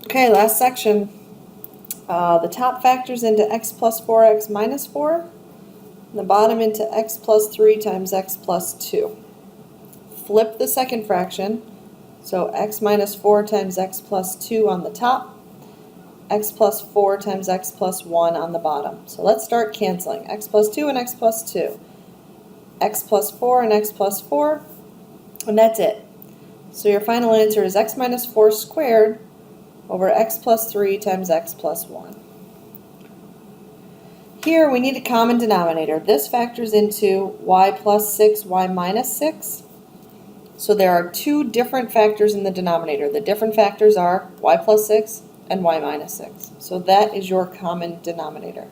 Okay, last section. The top factors into x plus 4x minus 4, and the bottom into x plus 3 times x plus 2. Flip the second fraction, so x minus 4 times x plus 2 on the top, x plus 4 times x plus 1 on the bottom. So let's start canceling. X plus 2 and x plus 2. X plus 4 and x plus 4, and that's it. So your final answer is x minus 4 squared over x plus 3 times x plus 1. Here we need a common denominator. This factors into y plus 6, y minus 6. So there are two different factors in the denominator. The different factors are y plus 6 and y minus 6. So that is your common denominator.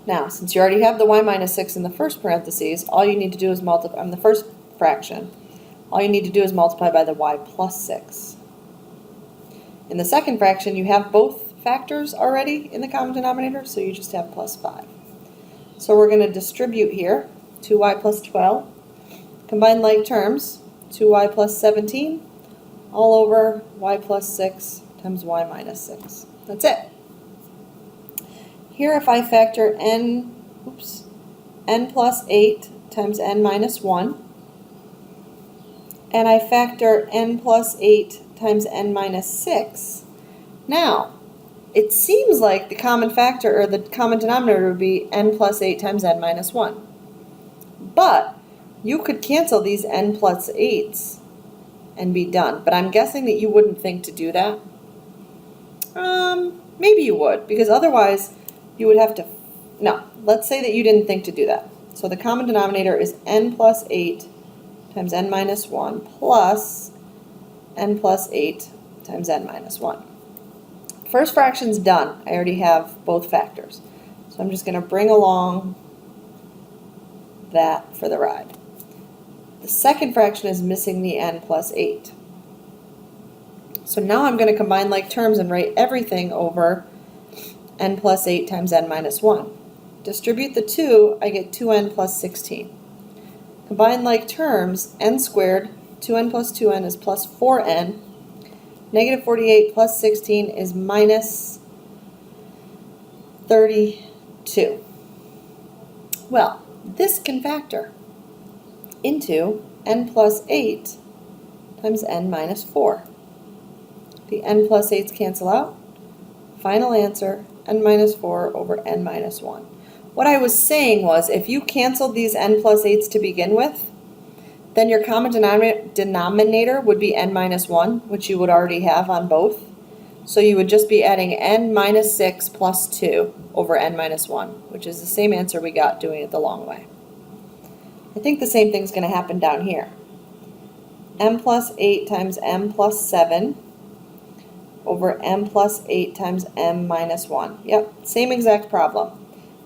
Now, since you already have the y minus 6 in the first parentheses, all you need to do is multiply, in the first fraction, all you need to do is multiply by the y plus 6. In the second fraction, you have both factors already in the common denominator, so you just have plus 5. So we're going to distribute here, 2y plus 12. Combine like terms, 2y plus 17, all over y plus 6 times y minus 6. That's it. Here if I factor n plus 8 times n minus 1, and I factor n plus 8 times n minus 6, now it seems like the common factor, or the common denominator, would be n plus 8 times n minus 1. But you could cancel these n plus 8s and be done. But I'm guessing that you wouldn't think to do that. Maybe you would, because otherwise you would have to, no, let's say that you didn't think to do that. So the common denominator is n plus 8 times n minus 1 plus n plus 8 times n minus 1. First fraction's done. I already have both factors. So I'm just going to bring along that for the ride. The second fraction is missing the n plus 8. So now I'm going to combine like terms and write everything over n plus 8 times n minus 1. Distribute the 2, I get 2n plus 16. Combine like terms, n squared, 2n plus 2n is plus 4n. Negative 48 plus 16 is minus 32. Well, this can factor into n plus 8 times n minus 4. The n plus 8's cancel out. Final answer, n minus 4 over n minus 1. What I was saying was, if you canceled these n plus 8's to begin with, then your common denominator would be n minus 1, which you would already have on both. So you would just be adding n minus 6 plus 2 over n minus 1, which is the same answer we got doing it the long way. I think the same thing's going to happen down here. m plus 8 times m plus 7 over m plus 8 times m minus 1. Yep, same exact problem.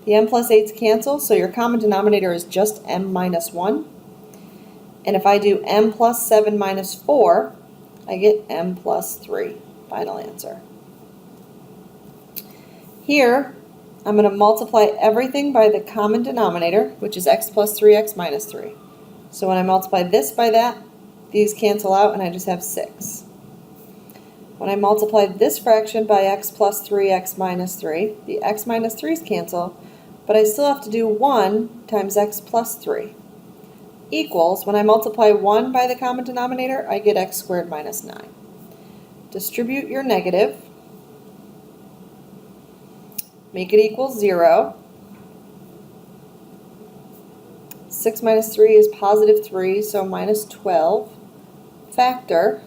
The m plus 8's cancel, so your common denominator is just m minus 1. And if I do m plus 7 minus 4, I get m plus 3. Final answer. Here, I'm going to multiply everything by the common denominator, which is x plus 3x minus 3. So when I multiply this by that, these cancel out and I just have 6. When I multiply this fraction by x plus 3x minus 3, the x minus 3's cancel, but I still have to do 1 times x plus 3. Equals, when I multiply 1 by the common denominator, I get x squared minus 9. Distribute your negative. Make it equal 0. 6 minus 3 is positive 3, so minus 12. Factor.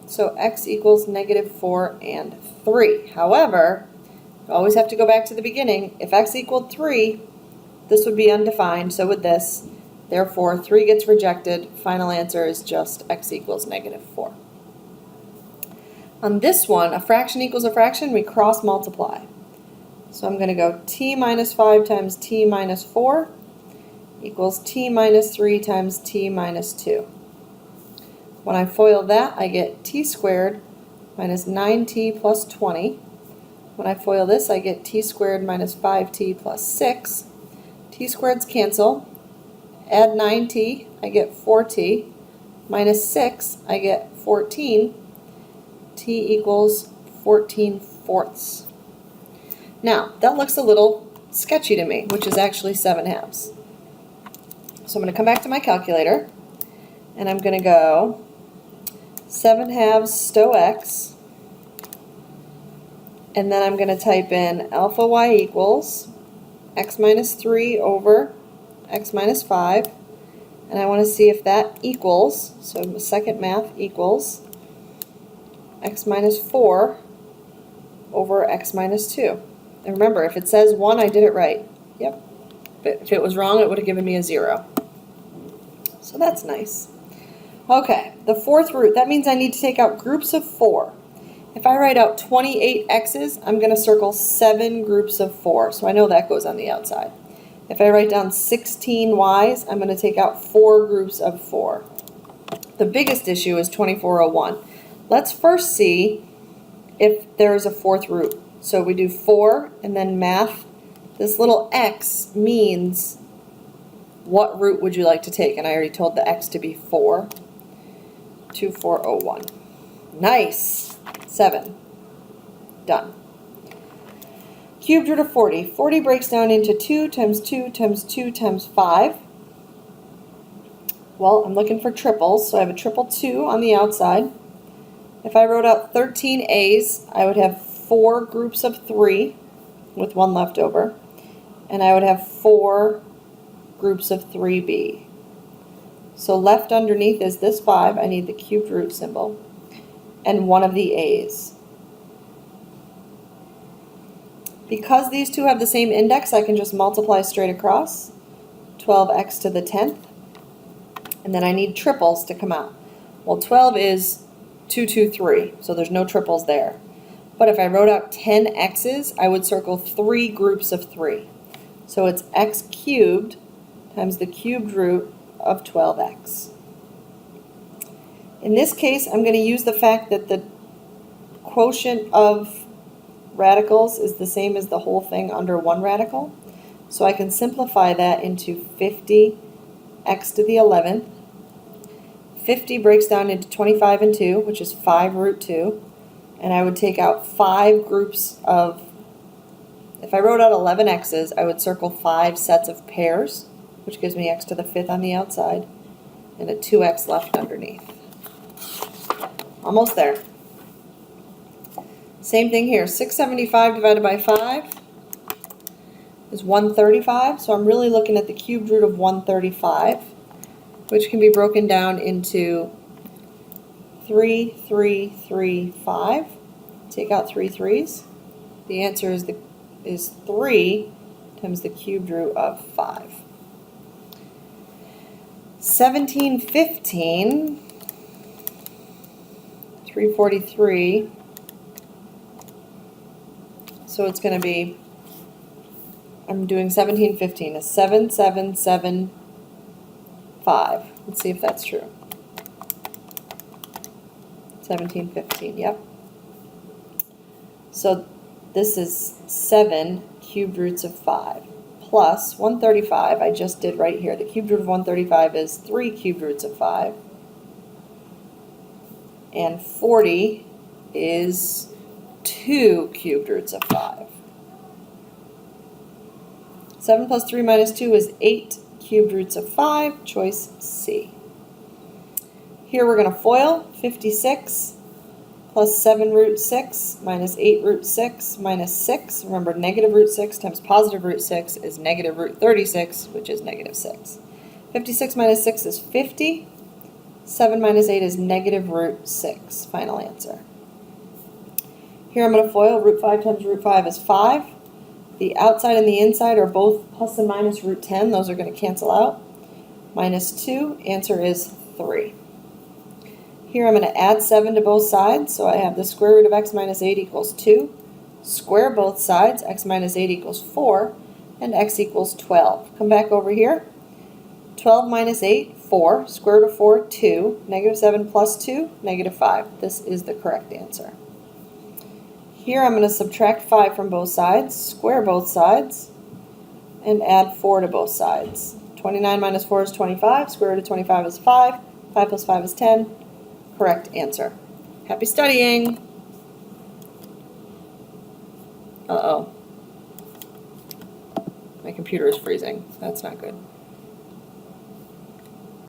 So x equals negative 4 and 3. However, you always have to go back to the beginning. If x equaled 3, this would be undefined, so would this. Therefore, 3 gets rejected. Final answer is just x equals negative 4. On this one, a fraction equals a fraction, we cross multiply. So I'm going to go t minus 5 times t minus 4 equals t minus 3 times t minus 2. When I FOIL that, I get t squared minus 9t plus 20. When I FOIL this, I get t squared minus 5t plus 6. T squareds cancel, add 9t, I get 4t, minus 6, I get 14, t equals 14/4. Now, that looks a little sketchy to me, which is actually 7/2. So I'm going to come back to my calculator, and I'm going to go 7/2 stow x, and then I'm going to type in alpha y equals x minus 3 over x minus 5, and I want to see if that equals, so the second math equals x minus 4 over x minus 2. And remember, if it says 1, I did it right. Yep. But if it was wrong, it would have given me a 0. So that's nice. Okay, the fourth root, that means I need to take out groups of 4. If I write out 28 x's, I'm going to circle 7 groups of 4, so I know that goes on the outside. If I write down 16 y's, I'm going to take out 4 groups of 4. The biggest issue is 2401. Let's first see if there is a fourth root. So we do 4 and then math. This little x means what root would you like to take? And I already told the x to be 4. 2401. Nice. 7. Done. Cubed root of 40. 40 breaks down into 2 times 2 times 2 times 5. Well, I'm looking for triples, so I have a triple 2 on the outside. If I wrote out 13 a's, I would have 4 groups of 3 with 1 left over, and I would have 4 groups of 3b. So left underneath is this 5. I need the cubed root symbol, and one of the a's. Because these two have the same index, I can just multiply straight across. 12x to the 10th. And then I need triples to come out. Well, 12 is 2, 2, 3, so there's no triples there. But if I wrote out 10 x's, I would circle 3 groups of 3. So it's x cubed times the cubed root of 12x. In this case, I'm going to use the fact that the quotient of radicals is the same as the whole thing under one radical. So I can simplify that into 50 x to the 11th. 50 breaks down into 25 and 2, which is 5 root 2. And I would take out 5 groups of, if I wrote out 11 x's, I would circle 5 sets of pairs, which gives me x to the 5th on the outside, and a 2x left underneath. Almost there. Same thing here. 675 divided by 5 is 135, so I'm really looking at the cubed root of 135, which can be broken down into 3, 3, 3, 5. Take out 3 3's. The answer is 3 times the cubed root of 5. 1715, 343. So it's going to be, I'm doing 1715, a 7, 7, 7, 5. Let's see if that's true. 1715, yep. So this is 7 cubed roots of 5 plus 135, I just did right here. The cubed root of 135 is 3 cubed roots of 5. And 40 is 2 cubed roots of 5. 7 plus 3 minus 2 is 8 cubed roots of 5, choice C. Here we're going to FOIL. 56 plus 7 root 6 minus 8 root 6 minus 6. Remember, negative root 6 times positive root 6 is negative root 36, which is negative 6. 56 minus 6 is 50. 7 minus 8 is negative root 6. Final answer. Here I'm going to FOIL. Root 5 times root 5 is 5. The outside and the inside are both plus and minus root 10. Those are going to cancel out. Minus 2. Answer is 3. Here I'm going to add 7 to both sides. So I have the square root of x minus 8 equals 2. Square both sides. X minus 8 equals 4. And x equals 12. Come back over here. 12 minus 8, 4. Square root of 4, 2. Negative 7 plus 2, negative 5. This is the correct answer. Here I'm going to subtract 5 from both sides, square both sides, and add 4 to both sides. 12 29 minus 4 is 25. Square root of 25 is 5. 5 plus 5 is 10. Correct answer. Happy studying. Uh-oh. My computer is freezing. That's not good.